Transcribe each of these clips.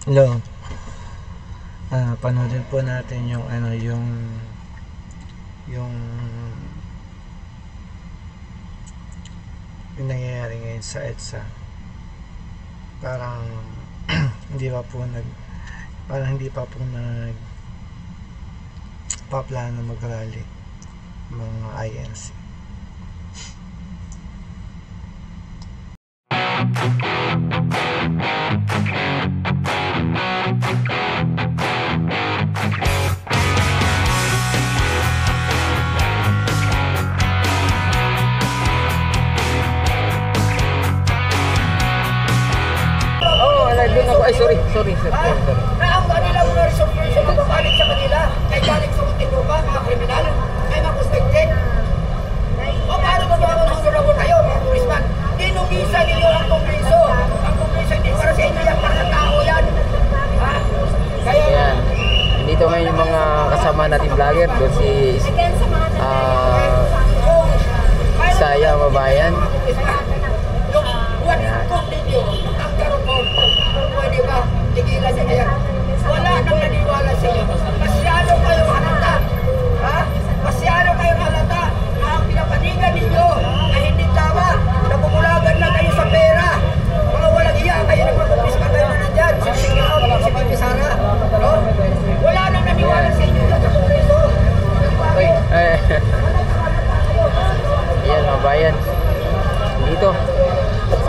Hello. Panoodin po natin yung yung yung nangyayari ngayon sa EDSA. Parang hindi pa po hindi pa po paplano mag-rally mga INC. Doon ako, ay sorry. Na ang kanilang resolution na mapalit sa kanila, kay galing sa Muntinlupa, mga kriminal, kay mga suspected. O paano ba mga honorable kayo, mga policeman? Dinugisa ninyo ang Kongreso. Ang Kongreso hindi para sa inyo yan, para sa tao yan. Ha? Kaya, Ayan. Dito ngayon yung mga kasama natin vlogger. Doon si Saya Mabayan. pwede ba tigilan niya yan? Wala nang naniwala sa inyo. Masyado kayong halata. Ha? Masyado kayong halata na ang pinapanigan ninyo ay hindi tama. Nabubulagan na kayo sa pera. Mga walang iya kayo, nagpapulis pa kayo na nandyan. Sisingil out, si Bibi Sara. No? Wala nang naniwala sa inyo sa Kongreso. Ayan, Mabayan. Dito.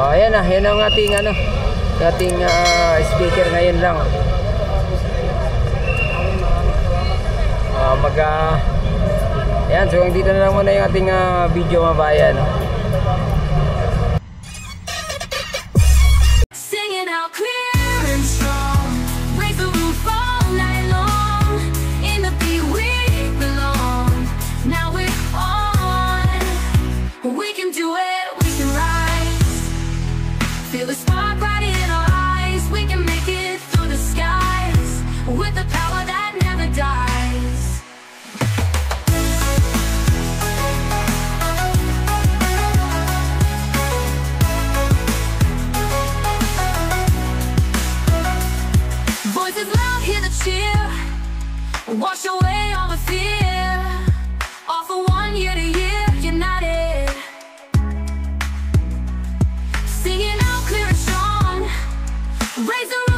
Ayan na, yan ang ating speaker ngayon lang. Ayan, so dito na lang muna yung ating video, Mabayan. Sing it out clear and strong. Raise the roof all night long. In the beat we belong. Now we're on. We can do it, we can rise. Feel the spark right in our eyes. We can make it through the skies. With the power that never dies. Voices loud, hear the cheer. Wash away all the fear. All for 1 year to year, united. Singing out clear and strong. Raise the